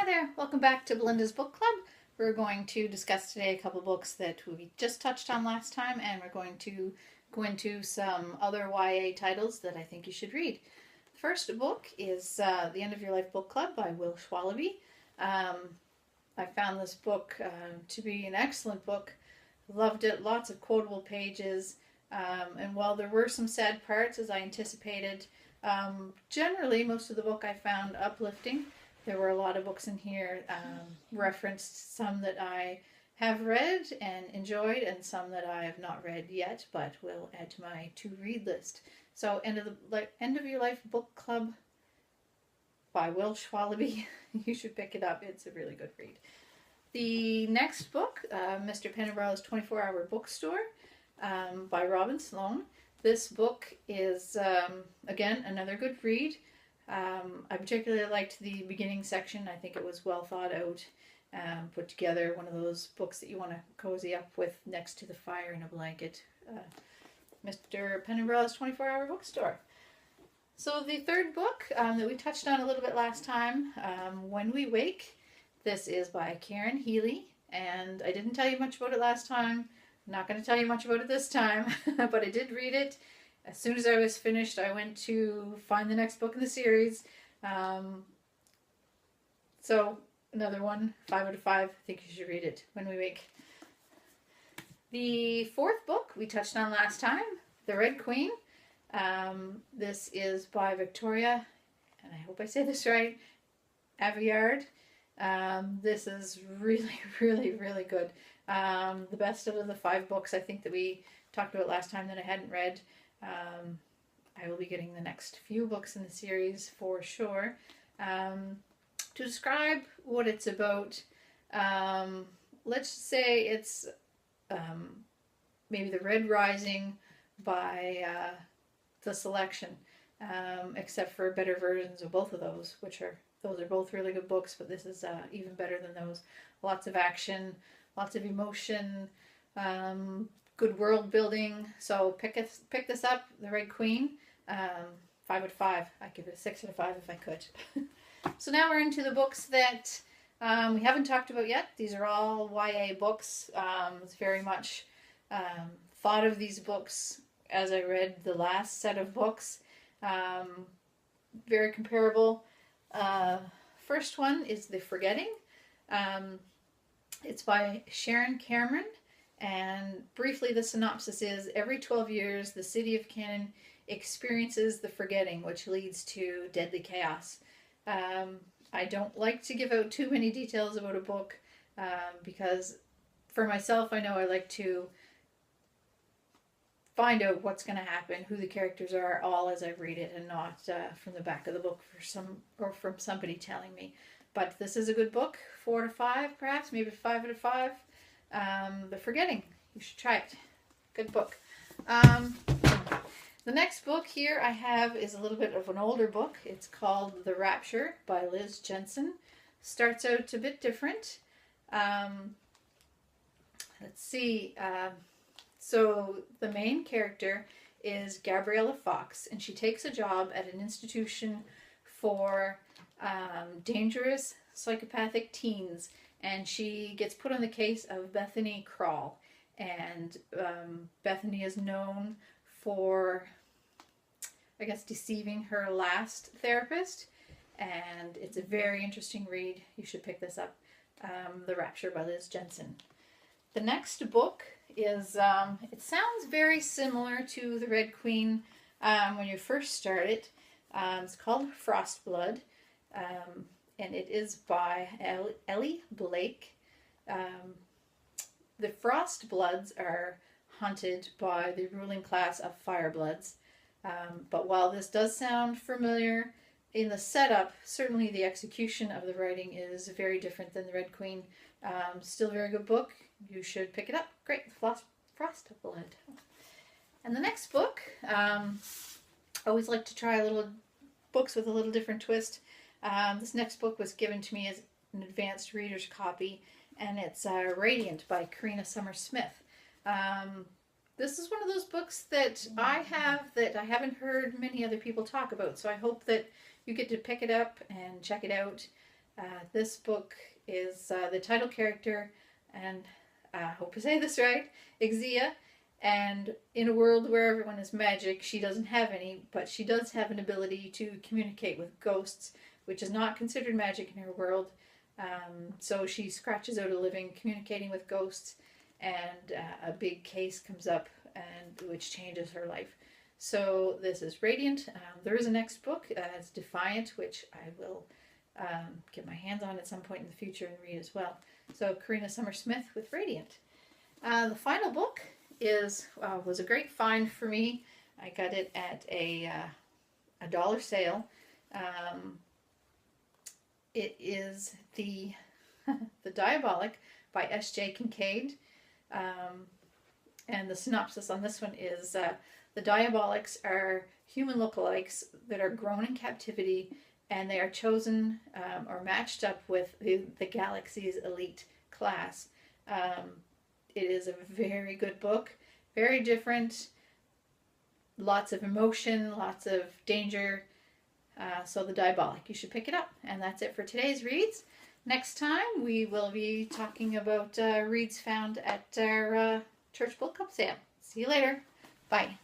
Hi there, welcome back to Belinda's Book Club. We're going to discuss today a couple books that we just touched on last time, and we're going to go into some other YA titles that I think you should read. The first book is The End of Your Life Book Club by Will Schwalbe. I found this book to be an excellent book. Loved it, lots of quotable pages, and while there were some sad parts as I anticipated, generally most of the book I found uplifting. There were a lot of books in here, referenced some that I have read and enjoyed, and some that I have not read yet, but will add to my to-read list. So, End of Your Life Book Club by Will Schwalbe. You should pick it up. It's a really good read. The next book, Mr.Pennebra's 24-Hour Bookstore by Robin Sloan. This book is, again, another good read. I particularly liked the beginning section. I think it was well thought out, put together, one of those books that you want to cozy up with next to the fire in a blanket. Mr. Pennebra's 24-Hour Bookstore. So the third book that we touched on a little bit last time, When We Wake. This is by Karen Healy, and I didn't tell you much about it last time. I'm not going to tell you much about it this time, but I did read it. As soon as I was finished, I went to find the next book in the series. So, another one, 5 out of 5. I think you should read it, When We Wake. The fourth book we touched on last time, The Red Queen. This is by Victoria, and I hope I say this right, Aveyard. This is really, really, really good. The best out of the 5 books I think that we talked about last time that I hadn't read. I will be getting the next few books in the series for sure. To describe what it's about, let's say it's maybe the Red Rising by The Selection, except for better versions of both of those, those are both really good books, but this is even better than those. Lots of action, lots of emotion, good world building. So pick this up, The Red Queen. 5 out of 5. I'd give it a 6 out of 5 if I could. So now we're into the books that we haven't talked about yet. These are all YA books. It's very much thought of these books as I read the last set of books. Very comparable. First one is The Forgetting. It's by Sharon Cameron. And briefly, the synopsis is, every 12 years, the city of Cannon experiences the forgetting, which leads to deadly chaos. I don't like to give out too many details about a book, because for myself, I know I like to find out what's going to happen, who the characters are, all as I read it, and not from the back of the book from somebody telling me. But this is a good book, 4 out of 5, perhaps, maybe 5 out of 5. The Forgetting. You should try it. Good book. The next book here I have is a little bit of an older book. It's called The Rapture by Liz Jensen. Starts out a bit different. Let's see. So the main character is Gabriella Fox, and she takes a job at an institution for dangerous psychopathic teens. And she gets put on the case of Bethany Crawl. And Bethany is known for, I guess, deceiving her last therapist. And it's a very interesting read. You should pick this up. The Rapture by Liz Jensen. The next book is, it sounds very similar to The Red Queen when you first start it. It's called Frostblood. And it is by Ellie Blake. The Frostbloods are hunted by the ruling class of Firebloods. But while this does sound familiar in the setup, certainly the execution of the writing is very different than The Red Queen. Still a very good book. You should pick it up. Great. Frostblood. And the next book, I always like to try books with a little different twist. This next book was given to me as an advanced reader's copy, and it's Radiant by Karina Summer-Smith. This is one of those books that I haven't heard many other people talk about, so I hope that you get to pick it up and check it out. This book is the title character, and I hope I say this right, Ixia. And in a world where everyone is magic, she doesn't have any, but she does have an ability to communicate with ghosts, which is not considered magic in her world. So she scratches out a living communicating with ghosts, and a big case comes up, and which changes her life. So this is Radiant. There is a next book. It's Defiant, which I will get my hands on at some point in the future and read as well. So Karina Summer-Smith with Radiant. The final book was a great find for me. I got it at a dollar sale. It is the Diabolic by S.J. Kincaid. And the synopsis on this one is the Diabolics are human lookalikes that are grown in captivity, and they are chosen or matched up with the galaxy's elite class. It is a very good book, very different, lots of emotion, lots of danger. So the Diabolic, you should pick it up. And that's it for today's reads. Next time we will be talking about reads found at our church book club sale. See you later. Bye.